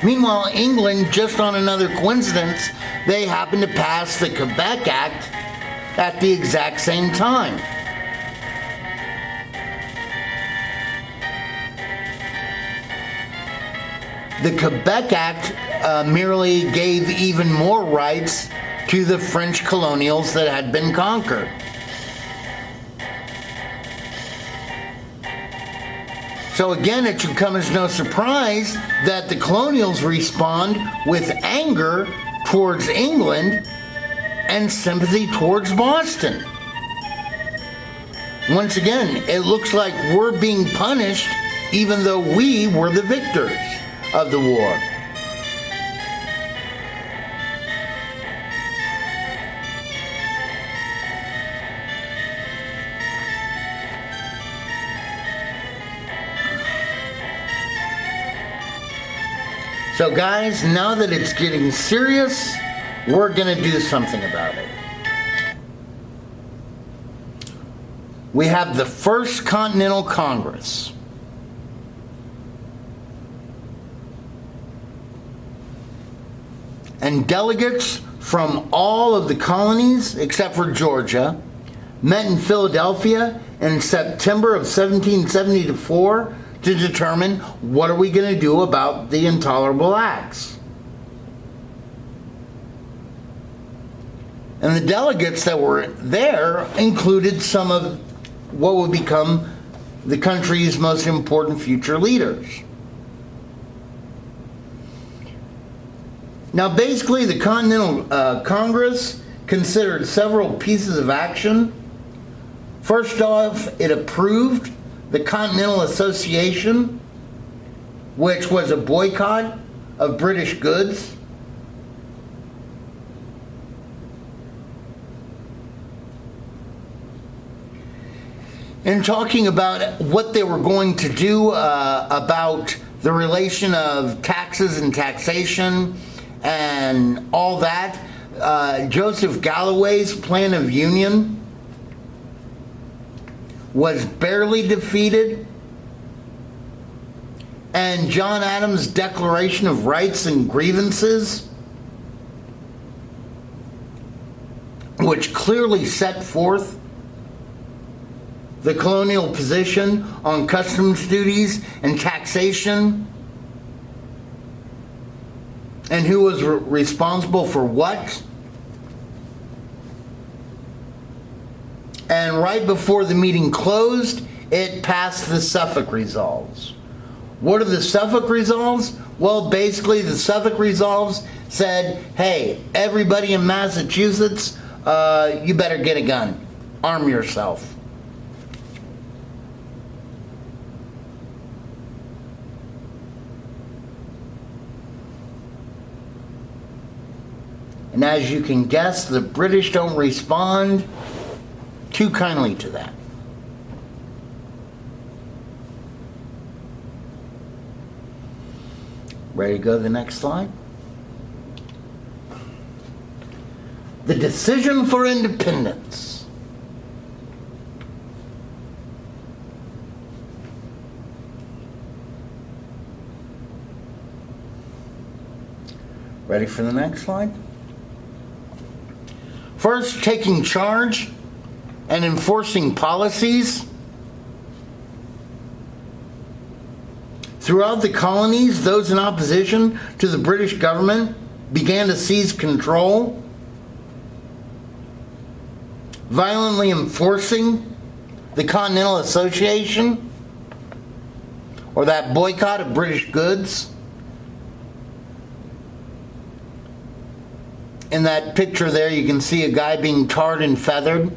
Meanwhile, England, just on another coincidence, they happened to pass the Quebec Act at the exact same time. The Quebec Act merely gave even more rights to the French colonials that had been conquered. So again, it should come as no surprise that the colonials respond with anger towards England and sympathy towards Boston. Once again, it looks like we're being punished even though we were the victors of the war. So guys, now that it's getting serious, we're going to do something about it. We have the First Continental Congress. And delegates from all of the colonies, except for Georgia, met in Philadelphia in September of 1774 to determine what are we going to do about the Intolerable Acts. And the delegates that were there included some of what would become the country's most important future leaders. Now basically the Continental Congress considered several pieces of action. First off, it approved the Continental Association, which was a boycott of British goods. And talking about what they were going to do about the relation of taxes and taxation and all that, Joseph Galloway's Plan of Union was barely defeated, and John Adams' Declaration of Rights and Grievances, which clearly set forth the colonial position on customs duties and taxation, and who was responsible for what. And right before the meeting closed, it passed the Suffolk Resolves. What are the Suffolk Resolves? Well, basically the Suffolk Resolves said, hey, everybody in Massachusetts, you better get a gun. Arm yourself. And as you can guess, the British don't respond too kindly to that. Ready to go to the next slide? The decision for independence. Ready for the next slide? First, taking charge and enforcing policies. Throughout the colonies, those in opposition to the British government began to seize control, violently enforcing the Continental Association, or that boycott of British goods. In that picture there, you can see a guy being tarred and feathered.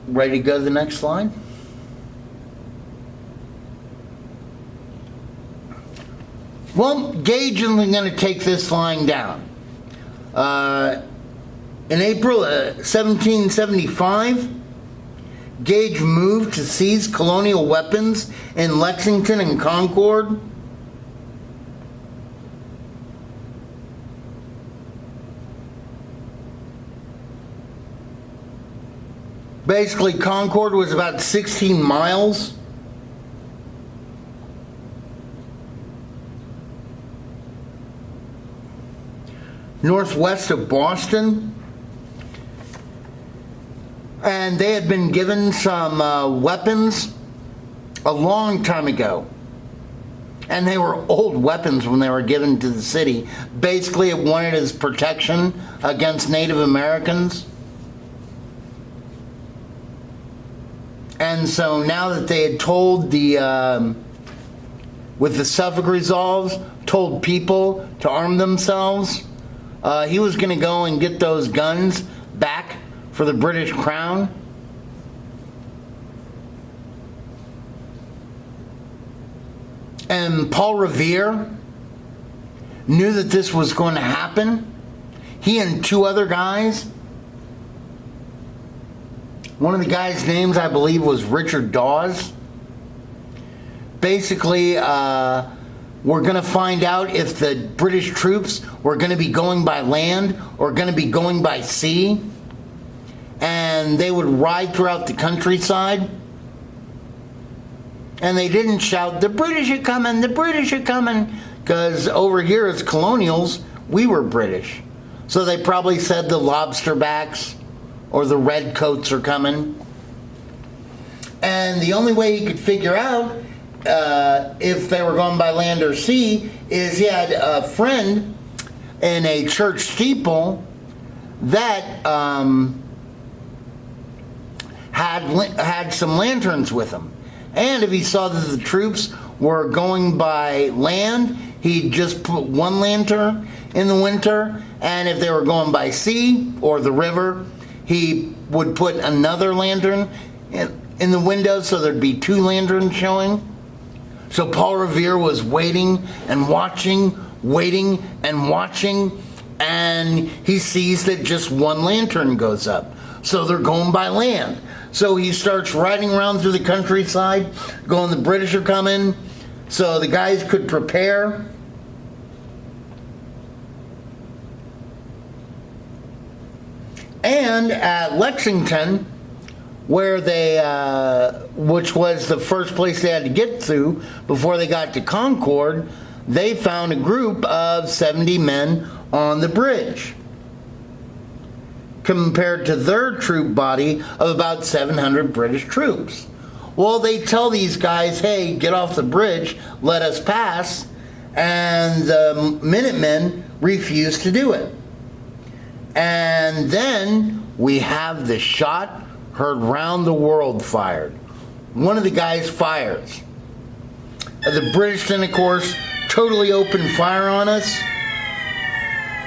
Ready to go to the next slide? Well, Gage is going to take this line down. In April 1775, Gage moved to seize colonial weapons in Lexington and Concord. Basically, Concord was about 16 miles northwest of Boston. And they had been given some weapons a long time ago. And they were old weapons when they were given to the city. Basically, it wanted as protection against Native Americans. And so now that they had told with the Suffolk Resolves, told people to arm themselves, he was going to go and get those guns back for the British Crown. And Paul Revere knew that this was going to happen. He and two other guys. One of the guys' names, I believe, was Richard Dawes. Basically, we're going to find out if the British troops were going to be going by land or going to be going by sea. And they would ride throughout the countryside. And they didn't shout, "The British are coming, the British are coming," because over here as colonials, we were British. So they probably said the lobsterbacks or the redcoats are coming. And the only way he could figure out if they were going by land or sea is he had a friend in a church steeple that had some lanterns with him. And if he saw that the troops were going by land, he'd just put one lantern in the winter. And if they were going by sea or the river, he would put another lantern in the window so there'd be two lanterns showing. So Paul Revere was waiting and watching, waiting and watching, and he sees that just one lantern goes up. So they're going by land. So he starts riding around through the countryside, going, the British are coming. So the guys could prepare. And at Lexington, where they, which was the first place they had to get to before they got to Concord, they found a group of 70 men on the bridge, compared to their troop body of about 700 British troops. Well, they tell these guys, hey, get off the bridge, let us pass. and the Minutemen refused to do it. And then we have the shot heard round the world fired. One of the guys fires. The British then, of course, totally opened fire on us,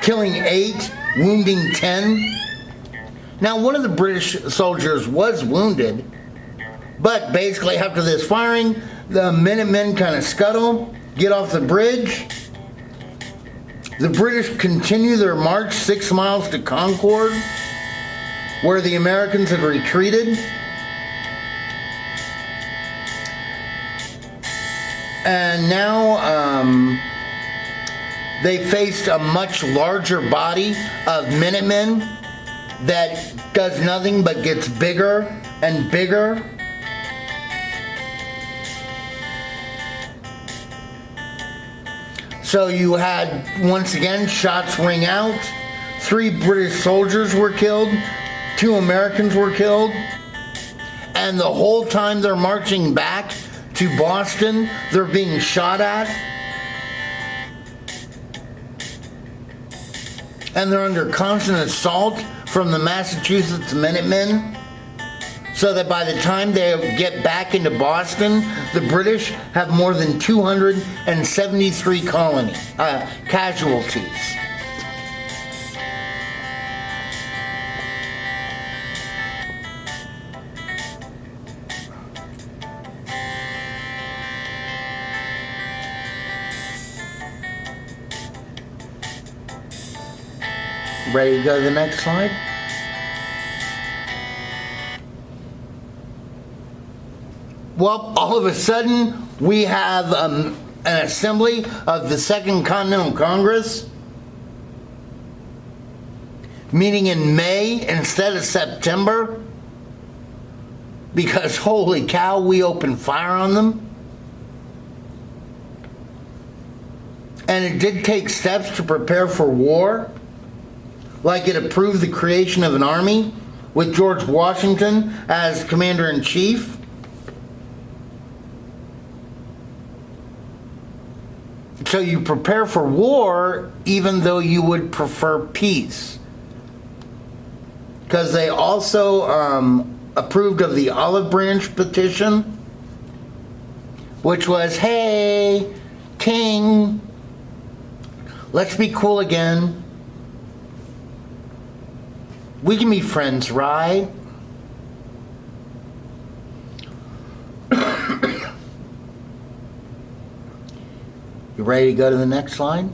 killing 8, wounding 10. Now, one of the British soldiers was wounded, but basically after this firing, the Minutemen kind of scuttle, get off the bridge. The British continue their march 6 miles to Concord, where the Americans had retreated. And now they faced a much larger body of Minutemen that does nothing but gets bigger and bigger. So you had, once again, shots ring out. 3 British soldiers were killed. 2 Americans were killed. And the whole time they're marching back to Boston, they're being shot at. And they're under constant assault from the Massachusetts Minutemen. So that by the time they get back into Boston, the British have more than 273 casualties. Ready to go to the next slide? Well, all of a sudden, we have an assembly of the Second Continental Congress meeting in May instead of September, because holy cow, we opened fire on them. And it did take steps to prepare for war, like it approved the creation of an army with George Washington as commander-in-chief. So you prepare for war even though you would prefer peace. Because they also approved of the Olive Branch petition, which was, hey, King, let's be cool again. We can be friends, right? You ready to go to the next slide?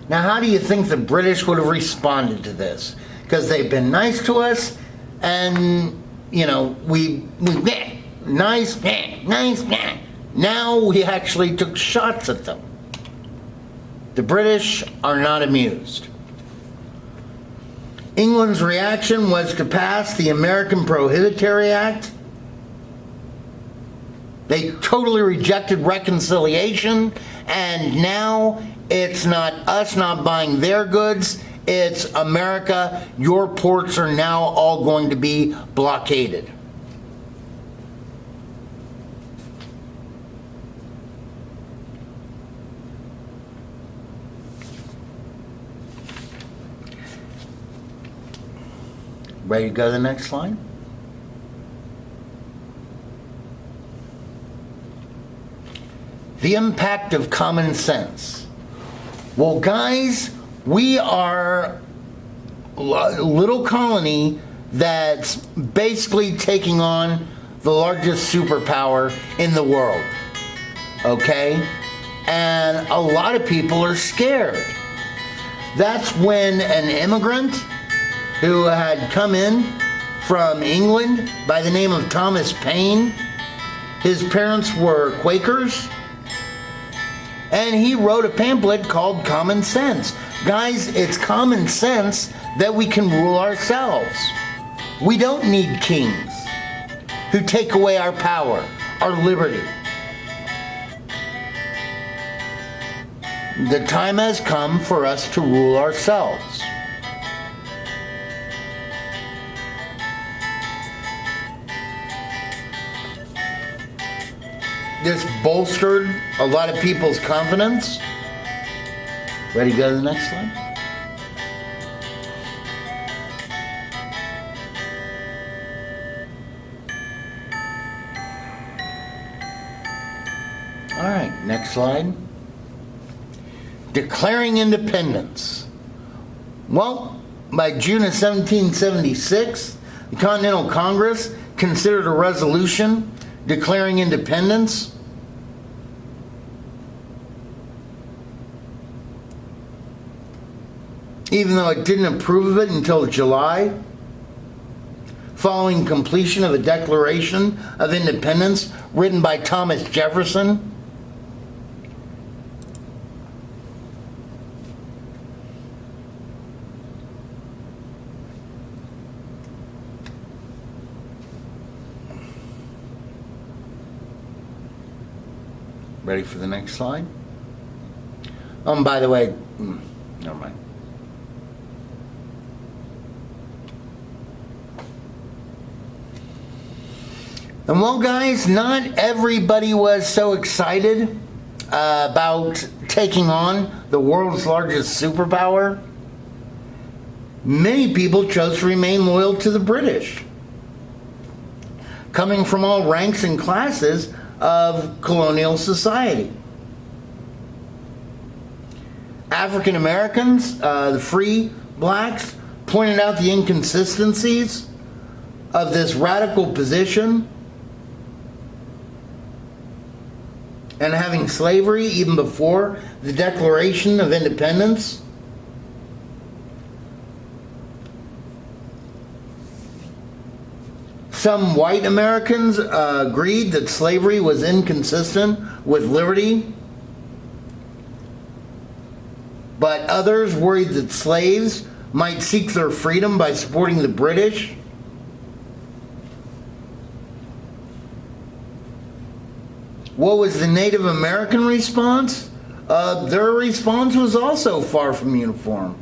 Now, how do you think the British would have responded to this? Because they've been nice to us, and, you know, we nice. Now we actually took shots at them. The British are not amused. England's reaction was to pass the American Prohibitory Act. They totally rejected reconciliation, and now it's not us not buying their goods, it's America, your ports are now all going to be blockaded. Ready to go to the next slide? The impact of common sense. Well, guys, we are a little colony that's basically taking on the largest superpower in the world, okay? And a lot of people are scared. That's when an immigrant who had come in from England by the name of Thomas Paine. His parents were Quakers, and he wrote a pamphlet called Common Sense. Guys, it's common sense that we can rule ourselves. We don't need kings who take away our power, our liberty. The time has come for us to rule ourselves. this bolstered a lot of people's confidence. Ready to go to the next slide? All right, next slide. Declaring independence. Well, by June of 1776, the Continental Congress considered a resolution declaring independence. Even though it didn't approve of it until July, following completion of a Declaration of Independence written by Thomas Jefferson. Ready for the next slide? Oh, and by the way, never mind. And well, guys, not everybody was so excited about taking on the world's largest superpower. Many people chose to remain loyal to the British, coming from all ranks and classes of colonial society. African Americans, the free blacks, pointed out the inconsistencies of this radical position and having slavery even before the Declaration of Independence. Some white Americans agreed that slavery was inconsistent with liberty, but others worried that slaves might seek their freedom by supporting the British. What was the Native American response? Their response was also far from uniform.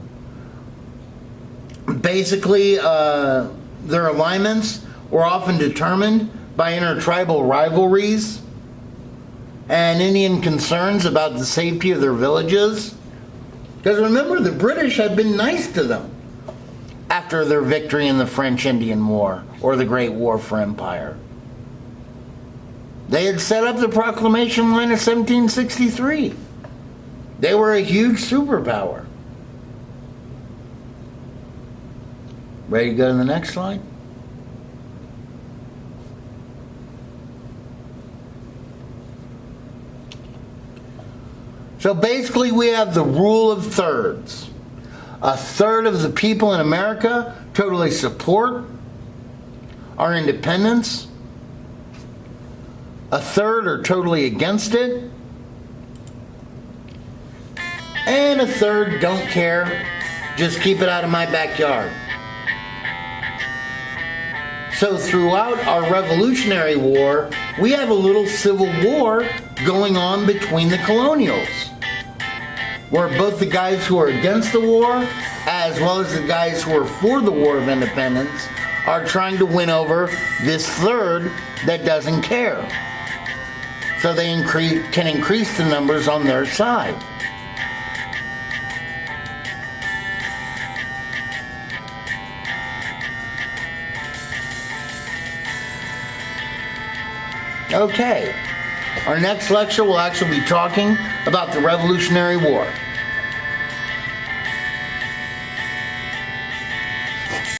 Basically, their alignments were often determined by intertribal rivalries and Indian concerns about the safety of their villages. Because remember, the British had been nice to them after their victory in the French-Indian War, or the Great War for Empire. They had set up the Proclamation Line of 1763. They were a huge superpower. Ready to go to the next slide? So basically we have the rule of thirds. A third of the people in America totally support our independence. A third are totally against it. And a third don't care. Just keep it out of my backyard. So throughout our Revolutionary War, we have a little civil war going on between the colonials, where both the guys who are against the war, as well as the guys who are for the War of Independence, are trying to win over this third that doesn't care. So they can increase the numbers on their side. Okay, our next lecture will actually be talking about the Revolutionary War.